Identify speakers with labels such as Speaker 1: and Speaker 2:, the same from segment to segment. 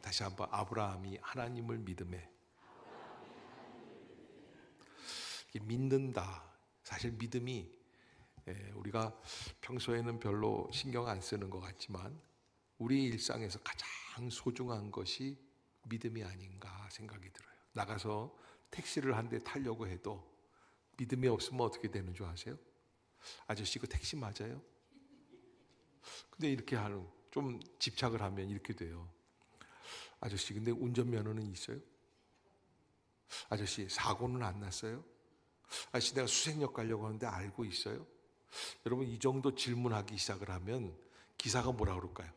Speaker 1: 다시 한번 아브라함이 하나님을 믿음에 믿는다. 사실 믿음이 우리가 평소에는 별로 신경 안 쓰는 것 같지만 우리 일상에서 가장 소중한 것이 믿음이 아닌가 생각이 들어요. 나가서 택시를 한 대 타려고 해도 믿음이 없으면 어떻게 되는 줄 아세요? 아저씨 그 택시 맞아요? 근데 이렇게 좀 집착을 하면 이렇게 돼요. 아저씨 근데 운전면허는 있어요? 아저씨 사고는 안 났어요? 아저씨 내가 수색역 가려고 하는데 알고 있어요? 여러분 이 정도 질문하기 시작을 하면 기사가 뭐라 그럴까요?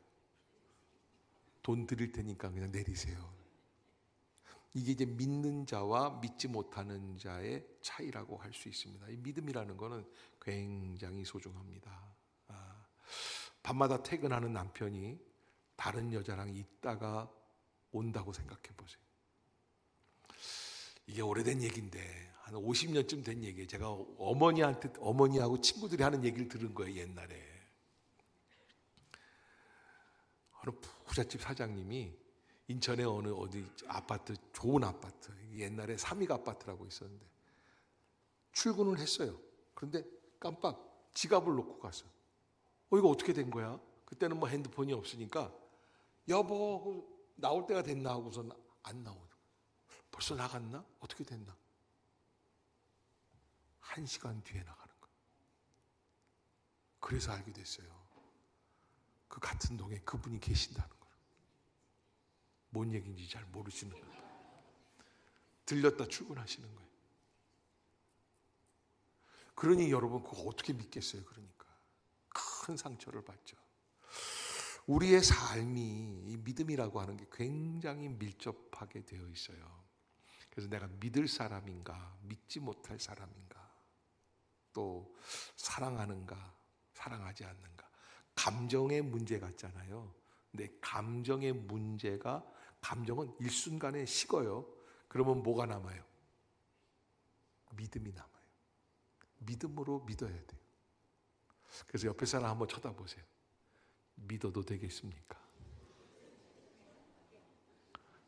Speaker 1: 돈 드릴 테니까 그냥 내리세요. 이게 이제 믿는 자와 믿지 못하는 자의 차이라고 할 수 있습니다. 이 믿음이라는 것은 굉장히 소중합니다. 밤마다 퇴근하는 남편이 다른 여자랑 있다가 온다고 생각해 보세요. 이게 오래된 얘기인데 한 50년쯤 된 얘기예요. 제가 어머니하고 친구들이 하는 얘기를 들은 거예요. 옛날에 어느 부잣집 사장님이 인천에 어디 아파트, 좋은 아파트, 옛날에 삼익 아파트라고 있었는데 출근을 했어요. 그런데 깜빡 지갑을 놓고 갔어요. 이거 어떻게 된 거야? 그때는 뭐 핸드폰이 없으니까 여보 나올 때가 됐나 하고서 안 나오는 거예요. 벌써 나갔나? 어떻게 됐나? 1시간 뒤에 나가는 거예요. 그래서 알게 됐어요. 그 같은 동에 그분이 계신다는 거예요. 뭔 얘기인지 잘 모르시는 거예요. 들렸다 출근하시는 거예요. 그러니 여러분 그거 어떻게 믿겠어요? 그러니까 큰 상처를 받죠. 우리의 삶이 이 믿음이라고 하는 게 굉장히 밀접하게 되어 있어요. 그래서 내가 믿을 사람인가 믿지 못할 사람인가 또 사랑하는가 사랑하지 않는가 감정의 문제 같잖아요. 근데 감정의 문제가 감정은 일순간에 식어요. 그러면 뭐가 남아요? 믿음이 남아요. 믿음으로 믿어야 돼요. 그래서 옆에 사람 한번 쳐다보세요. 믿어도 되겠습니까?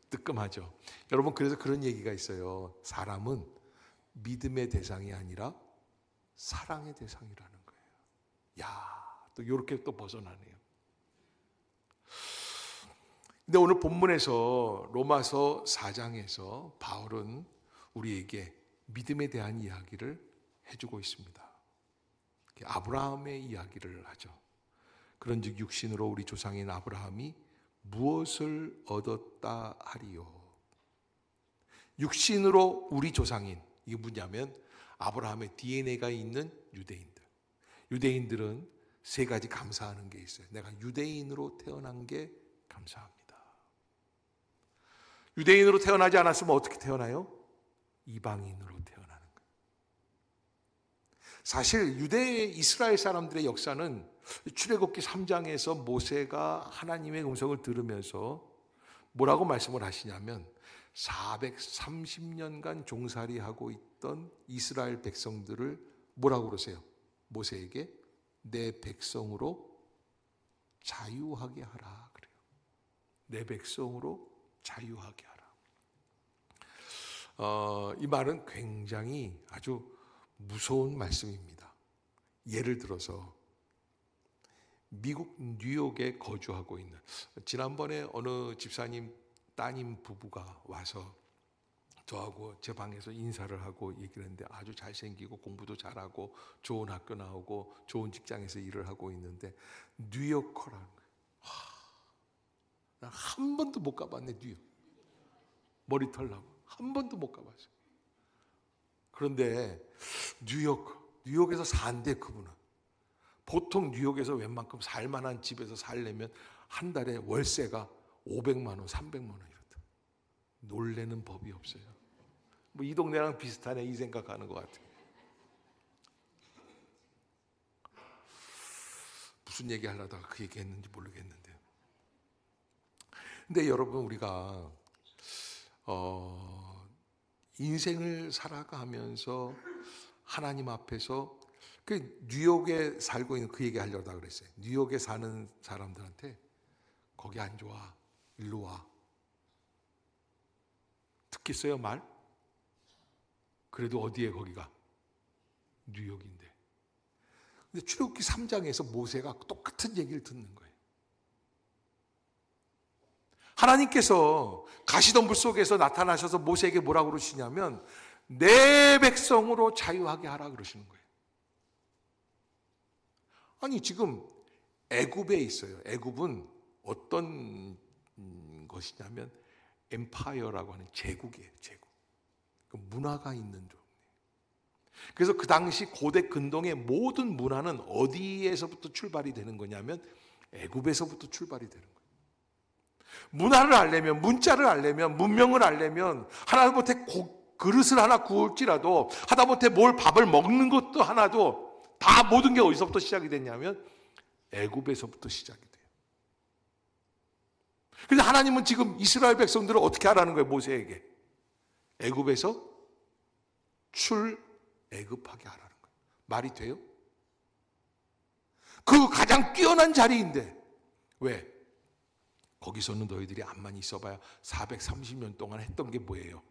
Speaker 1: 뜨끔하죠. 여러분 그래서 그런 얘기가 있어요. 사람은 믿음의 대상이 아니라 사랑의 대상이라는 거예요. 야, 또 이렇게 또 벗어나네요. 근데 오늘 본문에서 로마서 4장에서 바울은 우리에게 믿음에 대한 이야기를 해주고 있습니다. 아브라함의 이야기를 하죠. 그런즉 육신으로 우리 조상인 아브라함이 무엇을 얻었다 하리요? 육신으로 우리 조상인 이게 뭐냐면 아브라함의 DNA가 있는 유대인들. 유대인들은 세 가지 감사하는 게 있어요. 내가 유대인으로 태어난 게 감사합니다. 유대인으로 태어나지 않았으면 어떻게 태어나요? 이방인으로 태어나는 거예요. 사실 유대 이스라엘 사람들의 역사는 출애굽기 3장에서 모세가 하나님의 음성을 들으면서 뭐라고 말씀을 하시냐면 430년간 종살이하고 있던 이스라엘 백성들을 뭐라고 그러세요? 모세에게 내 백성으로 자유하게 하라 그래요. 내 백성으로 자유하게 하라. 이 말은 굉장히 아주 무서운 말씀입니다. 예를 들어서 미국 뉴욕에 거주하고 있는 지난번에 어느 집사님 따님 부부가 와서 저하고 제 방에서 인사를 하고 얘기를 했는데 아주 잘생기고 공부도 잘하고 좋은 학교 나오고 좋은 직장에서 일을 하고 있는데 뉴요커라는 거예요. 난 한 번도 못 가봤네. 뉴욕 머리 털라고 한 번도 못 가봤어요. 그런데 뉴욕에서 산대. 그분은 보통 뉴욕에서 웬만큼 살만한 집에서 살려면 한 달에 월세가 500만 원, 300만 원 이렇다. 놀래는 법이 없어요. 뭐 이 동네랑 비슷하네 이 생각하는 것 같아요. 무슨 얘기 하려다가 그 얘기 했는지 모르겠는데. 근데 여러분 우리가 인생을 살아가면서 하나님 앞에서 그 뉴욕에 살고 있는 그 얘기 하려다 그랬어요. 뉴욕에 사는 사람들한테 거기 안 좋아 일로 와. 듣겠어요, 말? 그래도 어디에 거기가? 뉴욕인데. 근데 출애굽기 3장에서 모세가 똑같은 얘기를 듣는 거예요. 하나님께서 가시덤불 속에서 나타나셔서 모세에게 뭐라고 그러시냐면 내 백성으로 자유하게 하라 그러시는 거예요. 아니 지금 애굽에 있어요. 애굽은 어떤 것이냐면 엠파이어라고 하는 제국이에요. 제국. 문화가 있는 종. 그래서 그 당시 고대 근동의 모든 문화는 어디에서부터 출발이 되는 거냐면 애굽에서부터 출발이 되는 거예요. 문화를 알려면, 문자를 알려면, 문명을 알려면 하다못해 그릇을 하나 구울지라도 하다못해 뭘 밥을 먹는 것도 하나도 다 모든 게 어디서부터 시작이 됐냐면 애굽에서부터 시작이 돼요. 그런데 하나님은 지금 이스라엘 백성들을 어떻게 하라는 거예요? 모세에게 애굽에서 출애굽하게 하라는 거예요. 말이 돼요? 그 가장 뛰어난 자리인데 왜? 거기서는 너희들이 암만 있어봐야 430년 동안 했던 게 뭐예요?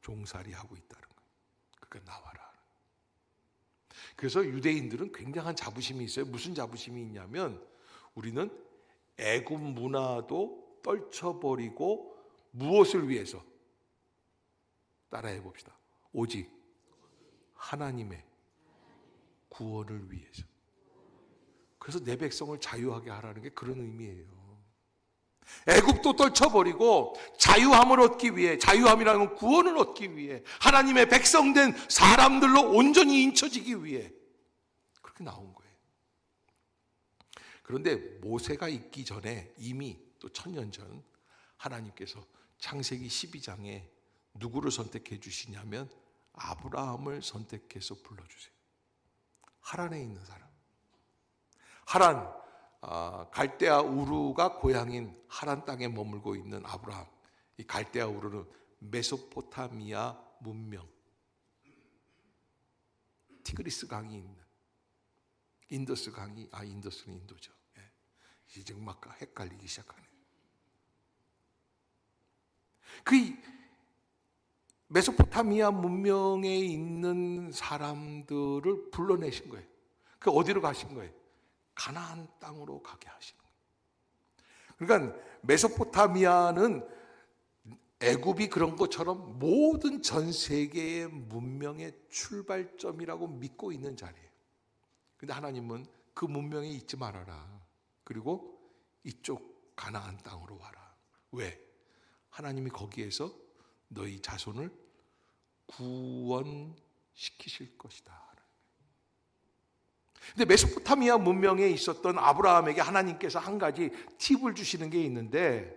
Speaker 1: 종살이 하고 있다는 거예요. 그러니까 나와라. 그래서 유대인들은 굉장한 자부심이 있어요. 무슨 자부심이 있냐면 우리는 애굽 문화도 떨쳐버리고 무엇을 위해서? 따라해 봅시다. 오직 하나님의 구원을 위해서. 그래서 내 백성을 자유하게 하라는 게 그런 의미예요. 애굽도 떨쳐버리고 자유함을 얻기 위해, 자유함이라는 건 구원을 얻기 위해, 하나님의 백성된 사람들로 온전히 인쳐지기 위해 그렇게 나온 거예요. 그런데 모세가 있기 전에 이미 또 1000년 전 하나님께서 창세기 12장에 누구를 선택해 주시냐면 아브라함을 선택해서 불러주세요. 하란에 있는 사람. 하란, 갈대아 우르가 고향인 하란 땅에 머물고 있는 아브라함. 이 갈대아 우르는 메소포타미아 문명, 티그리스 강이 있는 인더스 강이, 인더스는 인도죠. 예. 이제 막 헷갈리기 시작하네. 그 메소포타미아 문명에 있는 사람들을 불러내신 거예요. 그 어디로 가신 거예요? 가나안 땅으로 가게 하시는 거예요. 그러니까 메소포타미아는 애굽이 그런 것처럼 모든 전 세계의 문명의 출발점이라고 믿고 있는 자리예요. 근데 하나님은 그 문명에 있지 말아라. 그리고 이쪽 가나안 땅으로 와라. 왜? 하나님이 거기에서 너희 자손을 구원시키실 것이다. 근데 메소포타미아 문명에 있었던 아브라함에게 하나님께서 한 가지 팁을 주시는 게 있는데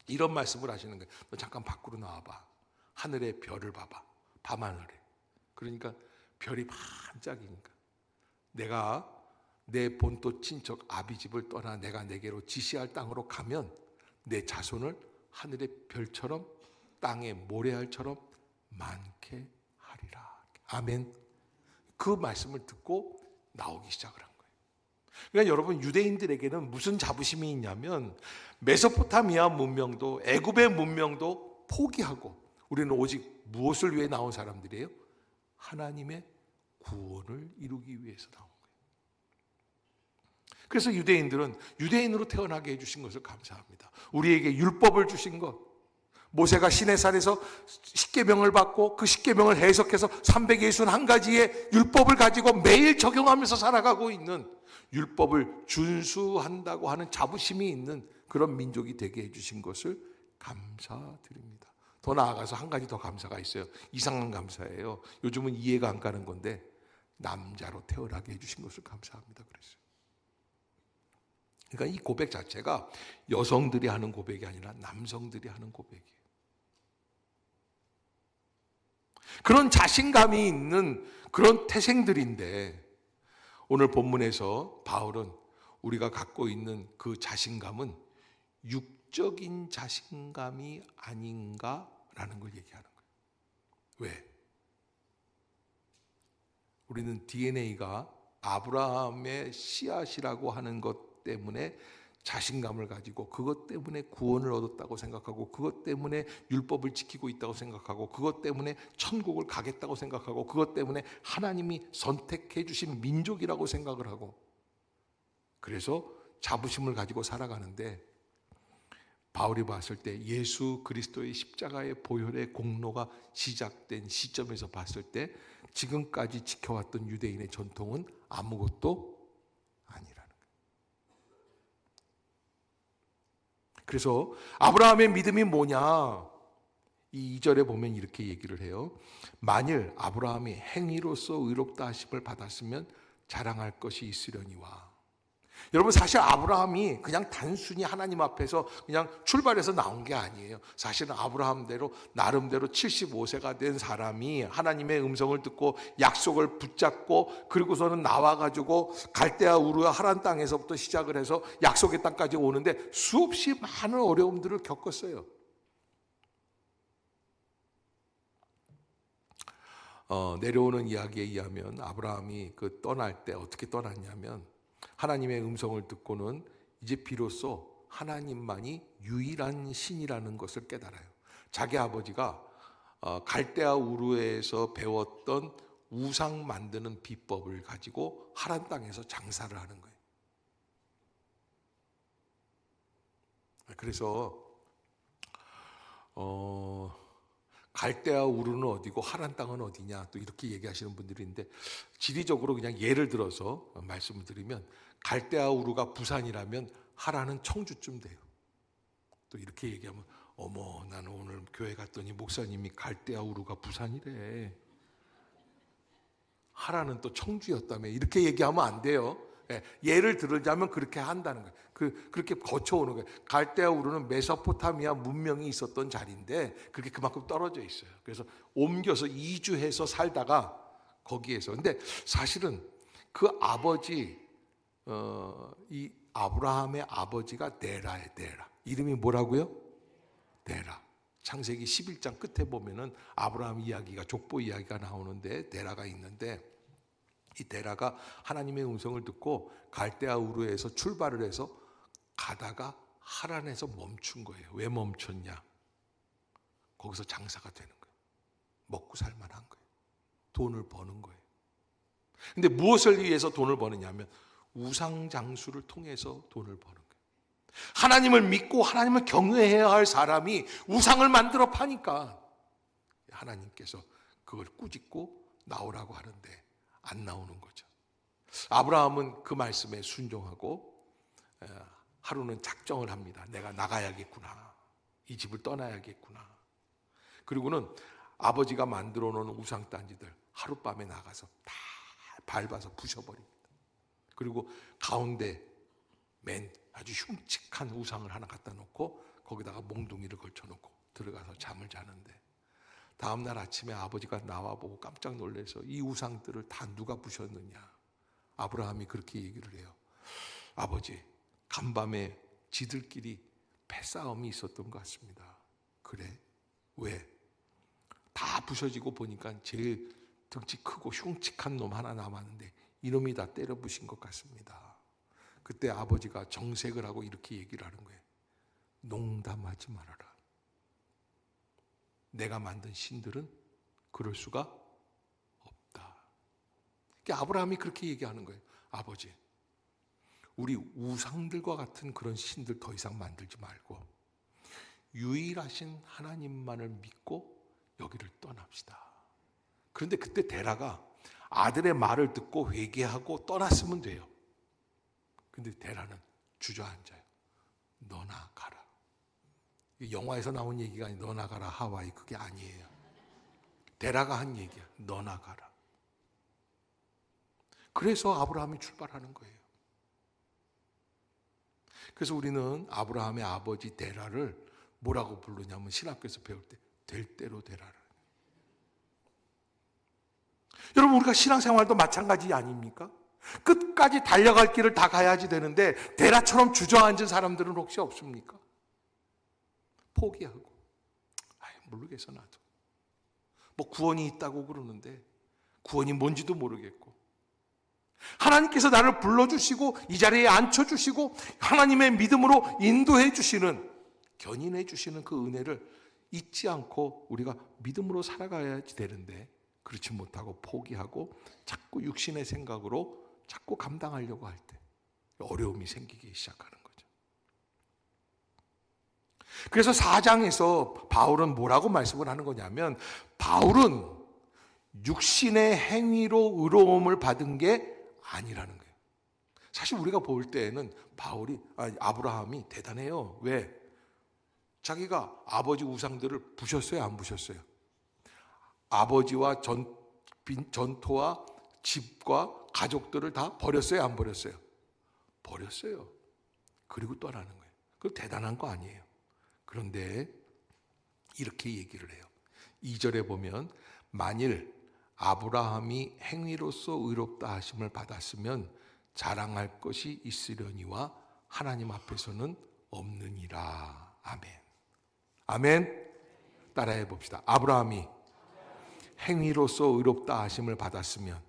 Speaker 1: 이런 말씀을 하시는 거예요. 너 잠깐 밖으로 나와봐. 하늘의 별을 봐봐. 밤하늘에. 그러니까 별이 반짝이니까 내가 내 본토 친척 아비집을 떠나 내가 내게로 지시할 땅으로 가면 내 자손을 하늘의 별처럼 땅의 모래알처럼 많게 하리라. 아멘. 그 말씀을 듣고 나오기 시작을 한 거예요. 그러니까 여러분 유대인들에게는 무슨 자부심이 있냐면 메소포타미아 문명도 애굽의 문명도 포기하고 우리는 오직 무엇을 위해 나온 사람들이에요? 하나님의 구원을 이루기 위해서 나온 거예요. 그래서 유대인들은 유대인으로 태어나게 해주신 것을 감사합니다. 우리에게 율법을 주신 것, 모세가 시내산에서 십계명을 받고 그 십계명을 해석해서 361가지의 율법을 가지고 매일 적용하면서 살아가고 있는 율법을 준수한다고 하는 자부심이 있는 그런 민족이 되게 해주신 것을 감사드립니다. 더 나아가서 한 가지 더 감사가 있어요. 이상한 감사예요. 요즘은 이해가 안 가는 건데 남자로 태어나게 해주신 것을 감사합니다. 그랬어요. 그러니까 이 고백 자체가 여성들이 하는 고백이 아니라 남성들이 하는 고백이에요. 그런 자신감이 있는 그런 태생들인데 오늘 본문에서 바울은 우리가 갖고 있는 그 자신감은 육적인 자신감이 아닌가라는 걸 얘기하는 거예요. 왜? 우리는 DNA가 아브라함의 씨앗이라고 하는 것 때문에 자신감을 가지고 그것 때문에 구원을 얻었다고 생각하고 그것 때문에 율법을 지키고 있다고 생각하고 그것 때문에 천국을 가겠다고 생각하고 그것 때문에 하나님이 선택해 주신 민족이라고 생각을 하고 그래서 자부심을 가지고 살아가는데 바울이 봤을 때 예수 그리스도의 십자가의 보혈의 공로가 시작된 시점에서 봤을 때 지금까지 지켜왔던 유대인의 전통은 아무것도 아니라는 거예요. 그래서 아브라함의 믿음이 뭐냐? 이 2절에 보면 이렇게 얘기를 해요. 만일 아브라함이 행위로서 의롭다 하심을 받았으면 자랑할 것이 있으려니와. 여러분 사실 아브라함이 그냥 단순히 하나님 앞에서 그냥 출발해서 나온 게 아니에요. 사실은 아브라함대로 나름대로 75세가 된 사람이 하나님의 음성을 듣고 약속을 붙잡고 그리고서는 나와가지고 갈대아 우르 하란 땅에서부터 시작을 해서 약속의 땅까지 오는데 수없이 많은 어려움들을 겪었어요. 내려오는 이야기에 의하면 아브라함이 그 떠날 때 어떻게 떠났냐면 하나님의 음성을 듣고는 이제 비로소 하나님만이 유일한 신이라는 것을 깨달아요. 자기 아버지가 갈대아 우르에서 배웠던 우상 만드는 비법을 가지고 하란 땅에서 장사를 하는 거예요. 그래서 갈대아 우르는 어디고 하란 땅은 어디냐 또 이렇게 얘기하시는 분들이 있는데 지리적으로 그냥 예를 들어서 말씀을 드리면 갈대아 우르가 부산이라면 하란은 청주쯤 돼요. 또 이렇게 얘기하면 어머 나는 오늘 교회 갔더니 목사님이 갈대아 우르가 부산이래. 하란은 또 청주였다며 이렇게 얘기하면 안 돼요. 예를 들자면 그렇게 한다는 거예요. 그렇게 거쳐오는 거예요. 갈대아 우르는 메소포타미아 문명이 있었던 자리인데 그게 그만큼 떨어져 있어요. 그래서 옮겨서 이주해서 살다가 거기에서 근데 사실은 그 아버지 이 아브라함의 아버지가 데라예요. 데라. 이름이 뭐라고요? 데라. 창세기 11장 끝에 보면은 아브라함 이야기가 족보 이야기가 나오는데 데라가 있는데 이 데라가 하나님의 음성을 듣고 갈대아 우르에서 출발을 해서 가다가 하란에서 멈춘 거예요. 왜 멈췄냐? 거기서 장사가 되는 거예요. 먹고 살만한 거예요. 돈을 버는 거예요. 근데 무엇을 위해서 돈을 버느냐면 우상 장수를 통해서 돈을 버는 거예요. 하나님을 믿고 하나님을 경외해야 할 사람이 우상을 만들어 파니까 하나님께서 그걸 꾸짖고 나오라고 하는데 안 나오는 거죠. 아브라함은 그 말씀에 순종하고 하루는 작정을 합니다. 내가 나가야겠구나. 이 집을 떠나야겠구나. 그리고는 아버지가 만들어 놓은 우상단지들 하룻밤에 나가서 다 밟아서 부셔버립니다. 그리고 가운데 맨 아주 흉측한 우상을 하나 갖다 놓고 거기다가 몽둥이를 걸쳐놓고 들어가서 잠을 자는데 다음날 아침에 아버지가 나와보고 깜짝 놀라서 이 우상들을 다 누가 부셨느냐. 아브라함이 그렇게 얘기를 해요. 아버지, 간밤에 지들끼리 패싸움이 있었던 것 같습니다. 그래? 왜? 다 부셔지고 보니까 제일 덩치 크고 흉측한 놈 하나 남았는데 이놈이 다 때려 부신 것 같습니다. 그때 아버지가 정색을 하고 이렇게 얘기를 하는 거예요. 농담하지 말아라. 내가 만든 신들은 그럴 수가 없다. 그러니까 아브라함이 그렇게 얘기하는 거예요. 아버지, 우리 우상들과 같은 그런 신들 더 이상 만들지 말고 유일하신 하나님만을 믿고 여기를 떠납시다. 그런데 그때 데라가 아들의 말을 듣고 회개하고 떠났으면 돼요. 근데 데라는 주저앉아요. 너나 가라. 영화에서 나온 얘기가 아니라 너나 가라 하와이 그게 아니에요. 데라가 한 얘기야. 너나 가라. 그래서 아브라함이 출발하는 거예요. 그래서 우리는 아브라함의 아버지 데라를 뭐라고 부르냐면 신학교에서 배울 때 될 대로 되라라. 여러분 우리가 신앙생활도 마찬가지 아닙니까? 끝까지 달려갈 길을 다 가야지 되는데 데라처럼 주저앉은 사람들은 혹시 없습니까? 포기하고 모르겠어 나도 뭐 구원이 있다고 그러는데 구원이 뭔지도 모르겠고 하나님께서 나를 불러주시고 이 자리에 앉혀주시고 하나님의 믿음으로 인도해 주시는, 견인해 주시는 그 은혜를 잊지 않고 우리가 믿음으로 살아가야지 되는데, 그렇지 못하고 포기하고 자꾸 육신의 생각으로 자꾸 감당하려고 할 때 어려움이 생기기 시작하는 거죠. 그래서 4장에서 바울은 뭐라고 말씀을 하는 거냐면, 바울은 육신의 행위로 의로움을 받은 게 아니라는 거예요. 사실 우리가 볼 때에는 아브라함이 대단해요. 왜? 자기가 아버지 우상들을 부셨어요, 안 부셨어요? 아버지와 전토와 집과 가족들을 다 버렸어요, 안 버렸어요? 버렸어요. 그리고 떠나는 거예요. 그거 대단한 거 아니에요. 그런데 이렇게 얘기를 해요. 2절에 보면, 만일 아브라함이 행위로서 의롭다 하심을 받았으면 자랑할 것이 있으려니와 하나님 앞에서는 없느니라. 아멘. 아멘. 따라해 봅시다. 아브라함이 행위로서 의롭다 하심을 받았으면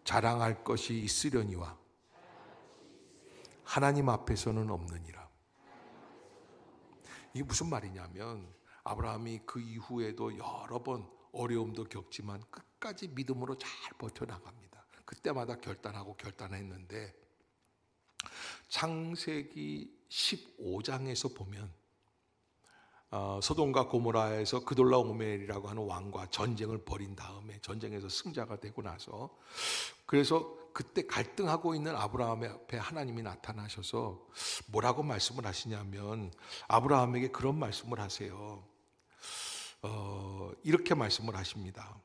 Speaker 1: 자랑할 것이 있으려니와 하나님 앞에서는 없느니라. 이게 무슨 말이냐면, 아브라함이 그 이후에도 여러 번 어려움도 겪지만 끝까지 믿음으로 잘 버텨나갑니다. 그때마다 결단했는데, 창세기 15장에서 보면 소돔과 고모라에서 그돌라오멜이라고 하는 왕과 전쟁을 벌인 다음에, 전쟁에서 승자가 되고 나서, 그래서 그때 갈등하고 있는 아브라함 앞에 하나님이 나타나셔서 뭐라고 말씀을 하시냐면, 아브라함에게 그런 말씀을 하세요. 이렇게 말씀을 하십니다.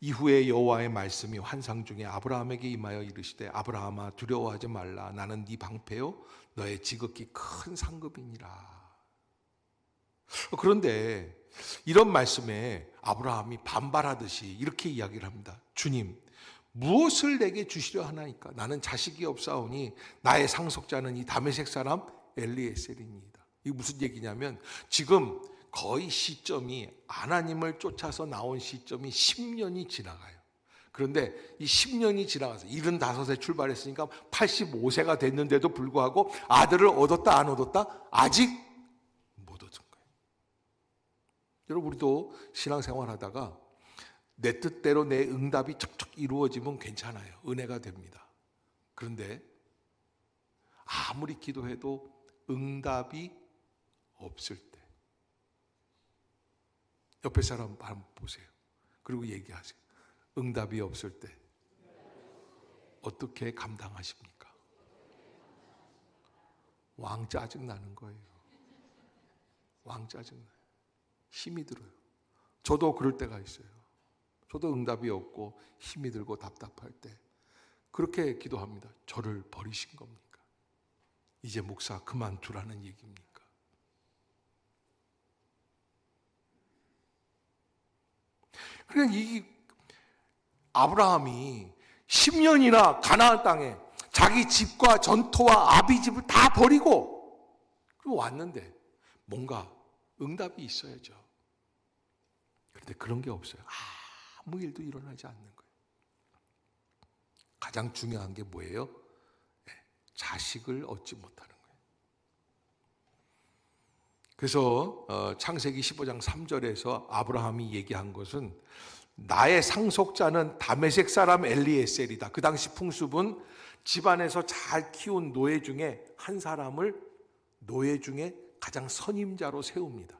Speaker 1: 이후에 여호와의 말씀이 환상 중에 아브라함에게 임하여 이르시되, 아브라함아 두려워하지 말라. 나는 네 방패요 너의 지극히 큰 상급이니라. 그런데 이런 말씀에 아브라함이 반발하듯이 이렇게 이야기를 합니다. 주님, 무엇을 내게 주시려 하나이까? 나는 자식이 없사오니 나의 상속자는 이 다메섹 사람 엘리에셀이니이다. 이게 무슨 얘기냐면, 지금 거의 시점이, 하나님을 쫓아서 나온 시점이 10년이 지나가요. 그런데 이 10년이 지나가서 75세 출발했으니까 85세가 됐는데도 불구하고 아들을 얻었다 안 얻었다? 아직 못 얻은 거예요. 여러분, 우리도 신앙생활 하다가 내 뜻대로 내 응답이 척척 이루어지면 괜찮아요. 은혜가 됩니다. 그런데 아무리 기도해도 응답이 없을 때, 옆에 사람 한번 보세요. 그리고 얘기하세요. 응답이 없을 때 어떻게 감당하십니까? 왕 짜증나는 거예요. 왕 짜증나요. 힘이 들어요. 저도 그럴 때가 있어요. 저도 응답이 없고 힘이 들고 답답할 때 그렇게 기도합니다. 저를 버리신 겁니까? 이제 목사 그만두라는 얘기입니까? 그러니까 이 아브라함이 10년이나 가나안 땅에 자기 집과 전토와 아비 집을 다 버리고 그리고 왔는데 뭔가 응답이 있어야죠. 그런데 그런 게 없어요. 아무 일도 일어나지 않는 거예요. 가장 중요한 게 뭐예요? 자식을 얻지 못하는 거예요. 그래서 창세기 15장 3절에서 아브라함이 얘기한 것은, 나의 상속자는 다메섹 사람 엘리에셀이다. 그 당시 풍습은 집안에서 잘 키운 노예 중에 한 사람을 노예 중에 가장 선임자로 세웁니다.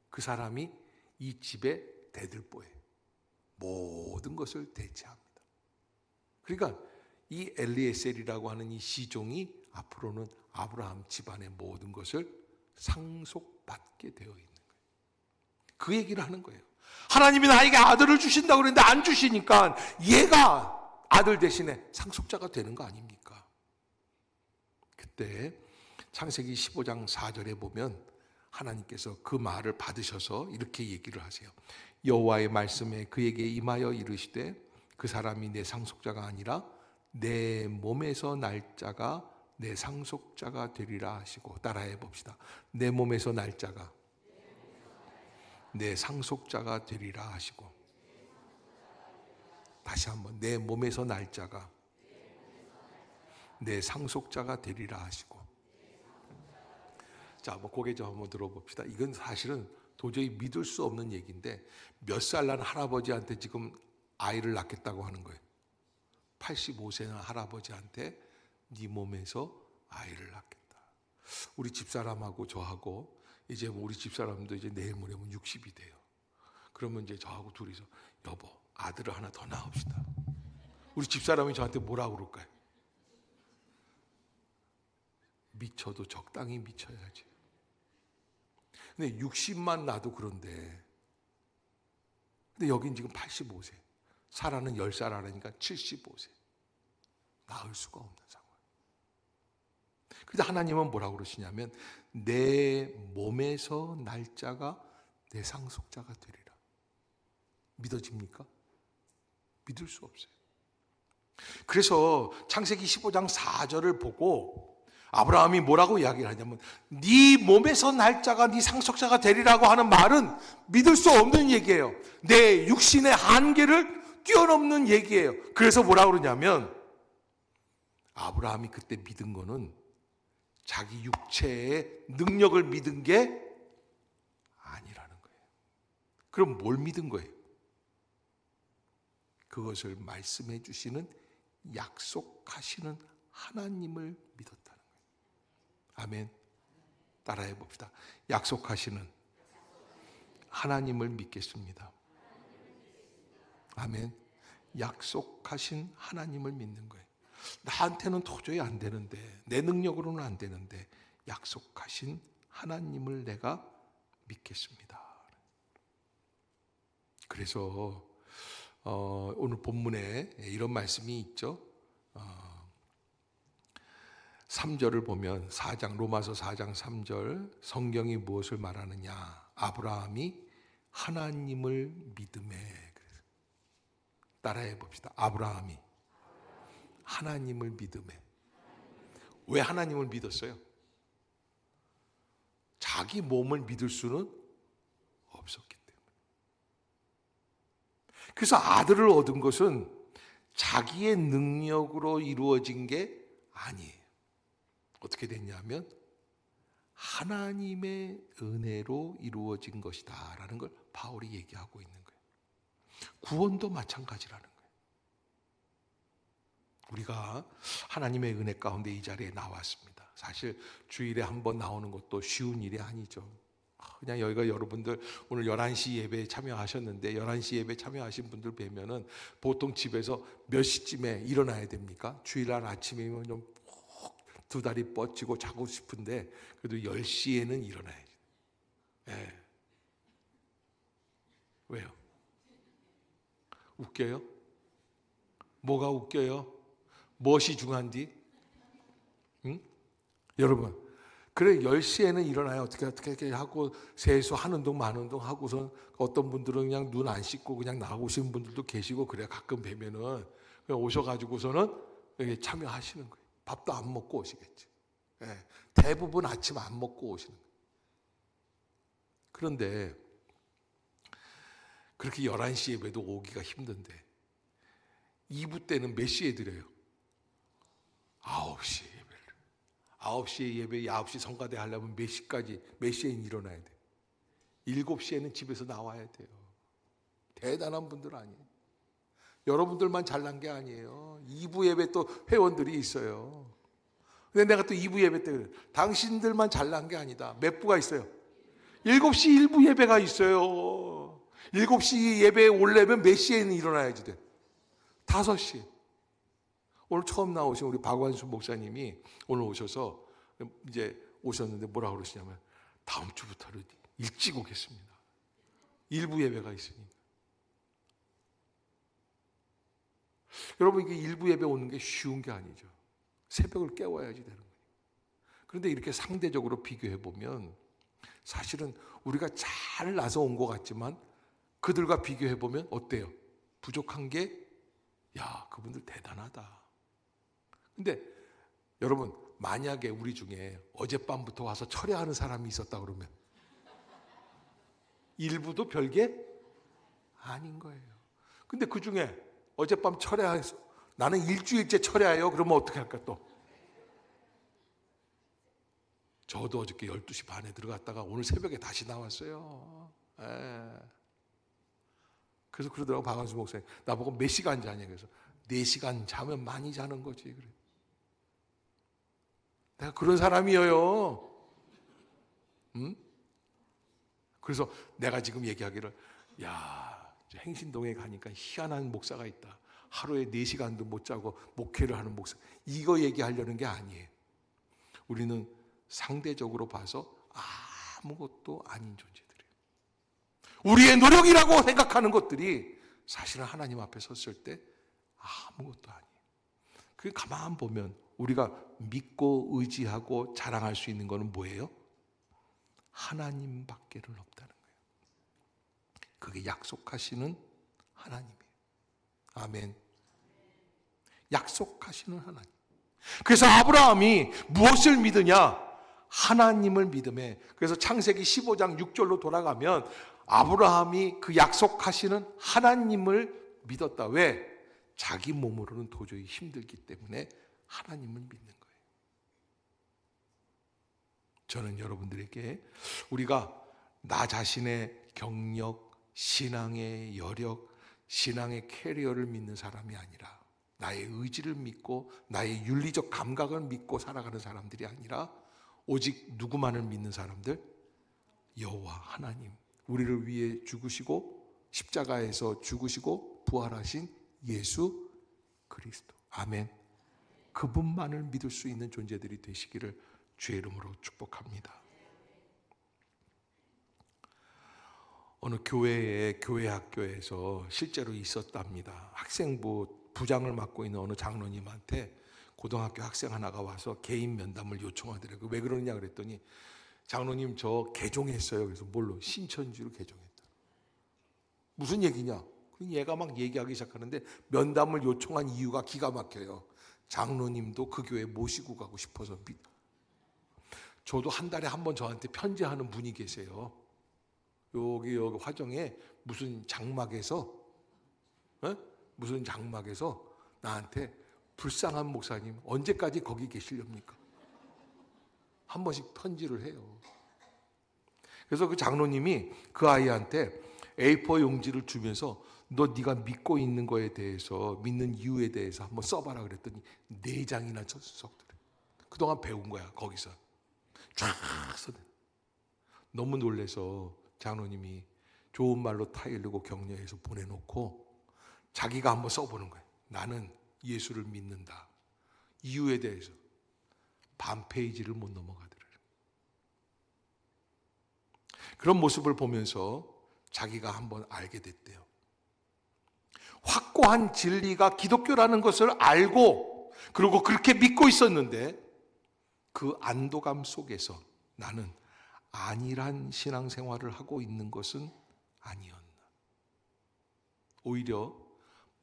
Speaker 1: 그 사람이 이 집의 대들보예요. 모든 것을 대체합니다. 그러니까 이 엘리에셀이라고 하는 이 시종이 앞으로는 아브라함 집안의 모든 것을 상속받게 되어 있는 거예요. 그 얘기를 하는 거예요. 하나님이 나에게 아들을 주신다고 그랬는데 안 주시니까 얘가 아들 대신에 상속자가 되는 거 아닙니까? 그때 창세기 15장 4절에 보면 하나님께서 그 말을 받으셔서 이렇게 얘기를 하세요. 여호와의 말씀에 그에게 임하여 이르시되, 그 사람이 내 상속자가 아니라 내 몸에서 날 자가 내 상속자가 되리라 하시고, 따라해 봅시다. 내 몸에서 날 자가 내 상속자가 되리라 하시고, 다시 한번 내 몸에서 날 자가 내 상속자가 되리라 하시고. 자, 뭐 고개 좀 한번 들어봅시다. 이건 사실은 도저히 믿을 수 없는 얘기인데 몇 살 난 할아버지한테 지금 아이를 낳겠다고 하는 거예요. 85세 난 할아버지한테 네 몸에서 아이를 낳겠다. 우리 집사람하고 저하고 이제 우리 집사람도 이제 내일 모레면 60이 돼요. 그러면 이제 저하고 둘이서 여보 아들을 하나 더 낳읍시다. 우리 집사람이 저한테 뭐라고 그럴까요? 미쳐도 적당히 미쳐야지. 근데 60만 나도 그런데 근데 여긴 지금 85세 사라는 10살 하라니까 75세 낳을 수가 없는 상황. 그런데 하나님은 뭐라고 그러시냐면 내 몸에서 날짜가 내 상속자가 되리라. 믿어집니까? 믿을 수 없어요. 그래서 창세기 15장 4절을 보고 아브라함이 뭐라고 이야기를 하냐면 네 몸에서 날짜가 네 상속자가 되리라고 하는 말은 믿을 수 없는 얘기예요. 내 육신의 한계를 뛰어넘는 얘기예요. 그래서 뭐라고 그러냐면 아브라함이 그때 믿은 거는 자기 육체의 능력을 믿은 게 아니라는 거예요. 그럼 뭘 믿은 거예요? 그것을 말씀해 주시는 약속하시는 하나님을 믿었다는 거예요. 아멘. 따라해 봅시다. 약속하시는 하나님을 믿겠습니다. 아멘. 약속하신 하나님을 믿는 거예요. 나한테는 도저히 안 되는데, 내 능력으로는 안 되는데 약속하신 하나님을 내가 믿겠습니다. 그래서 오늘 본문에 이런 말씀이 있죠. 3절을 보면 로마서 4장 3절 성경이 무엇을 말하느냐? 아브라함이 하나님을 믿음에. 따라해 봅시다. 아브라함이 하나님을 믿음에. 왜 하나님을 믿었어요? 자기 몸을 믿을 수는 없었기 때문에. 그래서 아들을 얻은 것은 자기의 능력으로 이루어진 게 아니에요. 어떻게 됐냐면 하나님의 은혜로 이루어진 것이다 라는 걸 바울이 얘기하고 있는 거예요. 구원도 마찬가지라는 거예요. 우리가 하나님의 은혜 가운데 이 자리에 나왔습니다. 사실 주일에 한 번 나오는 것도 쉬운 일이 아니죠. 그냥 여기가 여러분들 오늘 11시 예배에 참여하셨는데 11시 예배 참여하신 분들 뵈면은 보통 집에서 몇 시쯤에 일어나야 됩니까? 주일날 아침이면 좀 두 다리 뻗치고 자고 싶은데 그래도 10시에는 일어나야지. 네. 왜요? 웃겨요? 뭐가 웃겨요? 무엇이 중요한디? 응? 여러분, 그래 10시에는 일어나요. 어떻게 하고 세수 하는 동 마는 동 하고선 어떤 분들은 그냥 눈 안 씻고 그냥 나오시는 분들도 계시고 그래 가끔 뵈면은 그냥 오셔가지고서는 여기 참여하시는 거예요. 밥도 안 먹고 오시겠지. 네, 대부분 아침 안 먹고 오시는 거예요. 그런데 그렇게 11시 예배도 오기가 힘든데 2부 때는 몇 시에 드려요? 9시 예배를. 9시에 예배, 9시 성가대 하려면 몇 시까지, 몇 시에 일어나야 돼? 7시에는 집에서 나와야 돼요. 대단한 분들 아니에요. 여러분들만 잘난 게 아니에요. 2부 예배 또 회원들이 있어요. 근데 내가 또 2부 예배 때 그래. 당신들만 잘난 게 아니다. 몇 부가 있어요? 7시 1부 예배가 있어요. 7시 예배에 오려면 몇 시에는 일어나야지 돼? 5시. 오늘 처음 나오신 우리 박완수 목사님이 오늘 오셔서 이제 오셨는데 뭐라고 그러시냐면 다음 주부터는 일찍 오겠습니다. 1부 예배가 있으니까. 여러분 이게 일부 예배 오는 게 쉬운 게 아니죠. 새벽을 깨워야지 되는 거예요. 그런데 이렇게 상대적으로 비교해 보면 사실은 우리가 잘 나서 온 것 같지만 그들과 비교해 보면 어때요? 부족한 게 야, 그분들 대단하다. 근데 여러분 만약에 우리 중에 어젯밤부터 와서 철회하는 사람이 있었다 그러면 일부도 별게 아닌 거예요. 근데 그 중에 어젯밤 철야해서 나는 일주일째 철야해요. 그러면 어떻게 할까 또? 저도 어저께 12시 반에 들어갔다가 오늘 새벽에 다시 나왔어요. 그래서 그러더라고 박완수 목사님. 나보고 몇 시간 자냐. 그래서 4시간 자면 많이 자는 거지. 그래. 내가 그런 사람이에요. 응? 그래서 내가 지금 얘기하기를, 야, 행신동에 가니까 희한한 목사가 있다. 하루에 4시간도 못 자고 목회를 하는 목사. 이거 얘기하려는 게 아니에요. 우리는 상대적으로 봐서 아무것도 아닌 존재들이에요. 우리의 노력이라고 생각하는 것들이 사실은 하나님 앞에 섰을 때 아무것도 아니에요. 그 가만 보면 우리가 믿고 의지하고 자랑할 수 있는 것은 뭐예요? 하나님밖에는 없다는 거예요. 그게 약속하시는 하나님이에요. 아멘. 약속하시는 하나님. 그래서 아브라함이 무엇을 믿으냐? 하나님을 믿음에. 그래서 창세기 15장 6절로 돌아가면 아브라함이 그 약속하시는 하나님을 믿었다. 왜? 자기 몸으로는 도저히 힘들기 때문에 하나님을 믿는 거예요. 저는 여러분들에게 우리가 나 자신의 경력, 신앙의 여력, 신앙의 캐리어를 믿는 사람이 아니라 나의 의지를 믿고 나의 윤리적 감각을 믿고 살아가는 사람들이 아니라 오직 누구만을 믿는 사람들? 여호와 하나님, 우리를 위해 죽으시고 십자가에서 죽으시고 부활하신 예수 그리스도. 아멘. 그분만을 믿을 수 있는 존재들이 되시기를 주의 이름으로 축복합니다. 어느 교회의 교회 학교에서 실제로 있었답니다. 학생부 부장을 맡고 있는 어느 장로님한테 고등학교 학생 하나가 와서 개인 면담을 요청하더라고요. 왜 그러느냐 그랬더니 장로님 저 개종했어요. 그래서 뭘로? 신천지로 개종했다. 무슨 얘기냐? 얘가 막 얘기하기 시작하는데 면담을 요청한 이유가 기가 막혀요. 장로님도 그 교회 모시고 가고 싶어서. 저도 한 달에 한 번 저한테 편지하는 분이 계세요. 여기 화정에 무슨 장막에서 나한테 불쌍한 목사님 언제까지 거기 계시렵니까? 한 번씩 편지를 해요. 그래서 그 장로님이 그 아이한테 A4 용지를 주면서 네가 믿고 있는 거에 대해서 믿는 이유에 대해서 한번 써봐라 그랬더니 4장이나 썼더래. 그동안 배운 거야 거기서. 쫙 써. 너무 놀래서 장로님이 좋은 말로 타이르고 격려해서 보내놓고 자기가 한번 써보는 거예요. 나는 예수를 믿는다. 이유에 대해서 반 페이지를 못 넘어가더래요. 그런 모습을 보면서 자기가 한번 알게 됐대요. 확고한 진리가 기독교라는 것을 알고 그리고 그렇게 믿고 있었는데 그 안도감 속에서 나는 안일한 신앙생활을 하고 있는 것은 아니었나. 오히려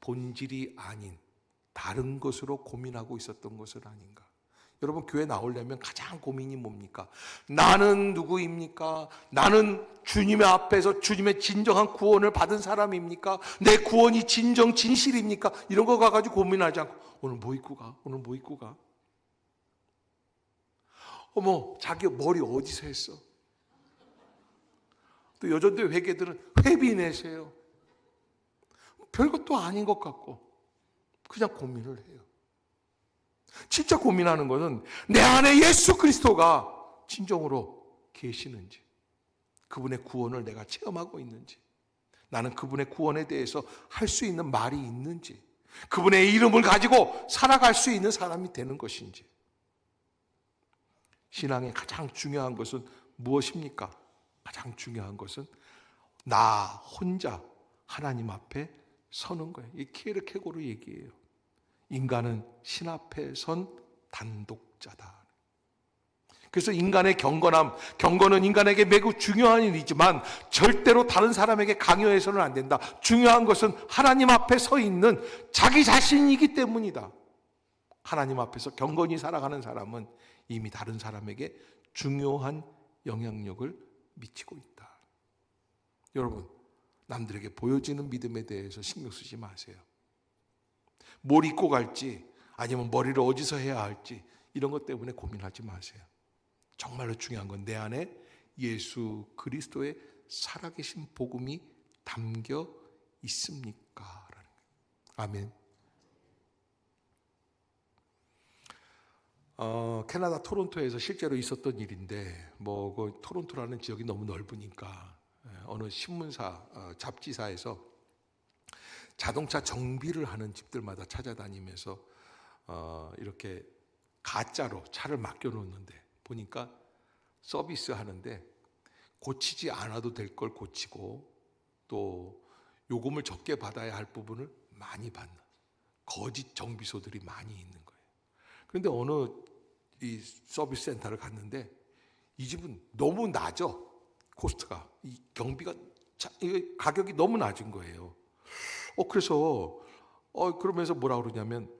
Speaker 1: 본질이 아닌 다른 것으로 고민하고 있었던 것은 아닌가. 여러분 교회 나오려면 가장 고민이 뭡니까? 나는 누구입니까? 나는 주님의 앞에서 주님의 진정한 구원을 받은 사람입니까? 내 구원이 진정 진실입니까? 이런 거 가지고 고민하지 않고 오늘 뭐 입고 가? 오늘 뭐 입고 가? 어머 자기 머리 어디서 했어? 또 여전대 회계들은 회비 내세요. 별것도 아닌 것 같고 그냥 고민을 해요. 진짜 고민하는 것은 내 안에 예수 그리스도가 진정으로 계시는지, 그분의 구원을 내가 체험하고 있는지, 나는 그분의 구원에 대해서 할 수 있는 말이 있는지, 그분의 이름을 가지고 살아갈 수 있는 사람이 되는 것인지. 신앙의 가장 중요한 것은 무엇입니까? 가장 중요한 것은 나 혼자 하나님 앞에 서는 거예요. 이 키에르케고르 얘기예요. 인간은 신 앞에 선 단독자다. 그래서 인간의 경건은 인간에게 매우 중요한 일이지만 절대로 다른 사람에게 강요해서는 안 된다. 중요한 것은 하나님 앞에 서 있는 자기 자신이기 때문이다. 하나님 앞에서 경건히 살아가는 사람은 이미 다른 사람에게 중요한 영향력을 미치고 있다. 여러분, 남들에게 보여지는 믿음에 대해서 신경 쓰지 마세요. 뭘 입고 갈지, 아니면 머리를 어디서 해야 할지, 이런 것 때문에 고민하지 마세요. 정말로 중요한 건 내 안에 예수 그리스도의 살아계신 복음이 담겨 있습니까? 라는 거예요. 아멘. 캐나다 토론토에서 실제로 있었던 일인데, 그 토론토라는 지역이 너무 넓으니까 어느 신문사, 잡지사에서 자동차 정비를 하는 집들마다 찾아다니면서 이렇게 가짜로 차를 맡겨놓는데 보니까 서비스 하는데 고치지 않아도 될 걸 고치고 또 요금을 적게 받아야 할 부분을 많이 받는 거짓 정비소들이 많이 있는 거예요. 그런데 어느 이 서비스 센터를 갔는데 이 집은 너무 낮아. 코스트가, 이 경비가, 이 가격이 너무 낮은 거예요. 그래서 그러면서 뭐라 그러냐면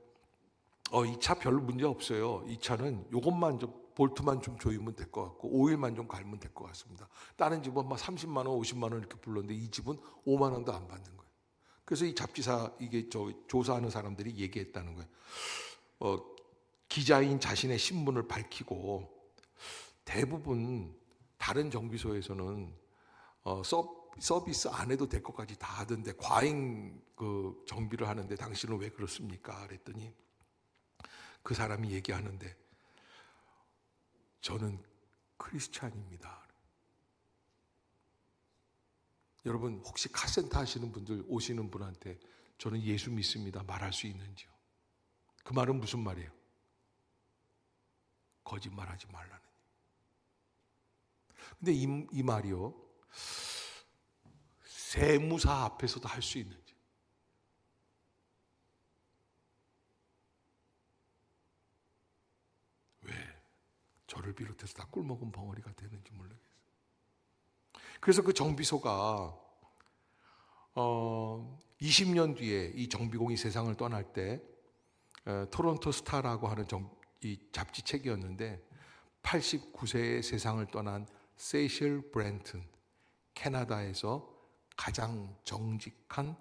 Speaker 1: 이 차 별 문제 없어요. 이 차는 요것만 좀 볼트만 좀 조이면 될 것 같고 오일만 좀 갈면 될 것 같습니다. 다른 집은 막 30만 원, 50만 원 이렇게 불렀는데 이 집은 5만 원도 안 받는 거예요. 그래서 이 잡지사 이게 조사하는 사람들이 얘기했다는 거예요. 기자인 자신의 신분을 밝히고 대부분 다른 정비소에서는 서비스 안 해도 될 것까지 다 하던데 과잉 그 정비를 하는데 당신은 왜 그렇습니까? 그랬더니 그 사람이 얘기하는데 저는 크리스찬입니다. 여러분 혹시 카센터 하시는 분들 오시는 분한테 저는 예수 믿습니다 말할 수 있는지요? 그 말은 무슨 말이에요? 거짓말하지 말라는. 근데 이 말이요 세무사 앞에서도 할 수 있는지. 왜 저를 비롯해서 다 꿀먹은 벙어리가 되는지 모르겠어요. 그래서 그 정비소가 20년 뒤에 이 정비공이 세상을 떠날 때 토론토 스타라고 하는 이 잡지책이었는데 89세에 세상을 떠난 세실 브랜튼, 캐나다에서 가장 정직한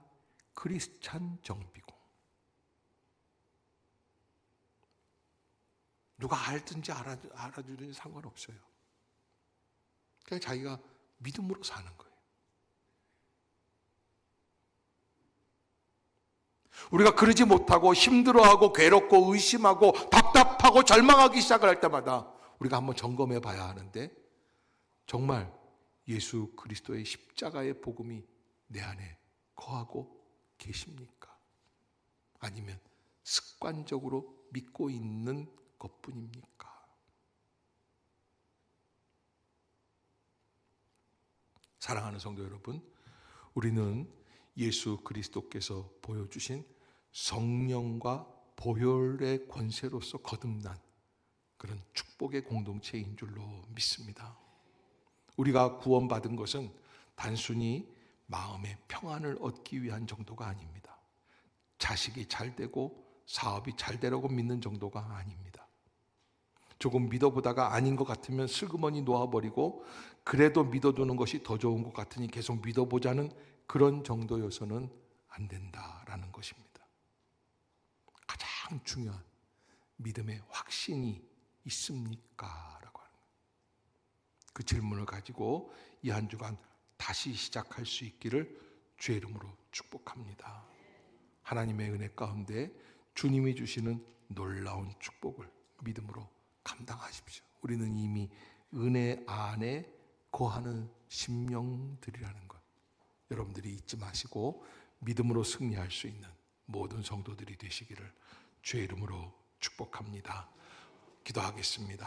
Speaker 1: 크리스찬 정비공. 누가 알든지 알아주든지 상관없어요. 그냥 자기가 믿음으로 사는 거예요. 우리가 그러지 못하고 힘들어하고 괴롭고 의심하고 답답하고 절망하기 시작을 할 때마다 우리가 한번 점검해 봐야 하는데 정말 예수 그리스도의 십자가의 복음이 내 안에 거하고 계십니까? 아니면 습관적으로 믿고 있는 것뿐입니까? 사랑하는 성도 여러분, 우리는 예수 그리스도께서 보여주신 성령과 보혈의 권세로서 거듭난 그런 축복의 공동체인 줄로 믿습니다. 우리가 구원받은 것은 단순히 마음의 평안을 얻기 위한 정도가 아닙니다. 자식이 잘 되고 사업이 잘 되라고 믿는 정도가 아닙니다. 조금 믿어보다가 아닌 것 같으면 슬그머니 놓아버리고 그래도 믿어두는 것이 더 좋은 것 같으니 계속 믿어보자는 그런 정도여서는 안 된다라는 것입니다. 가장 중요한 믿음의 확신이 있습니까? 라고 하는 그 질문을 가지고 이 한 주간 다시 시작할 수 있기를 주의 이름으로 축복합니다. 하나님의 은혜 가운데 주님이 주시는 놀라운 축복을 믿음으로 감당하십시오. 우리는 이미 은혜 안에 거하는 심령들이라는 것 여러분들이 잊지 마시고 믿음으로 승리할 수 있는 모든 성도들이 되시기를 주의 이름으로 축복합니다. 기도하겠습니다.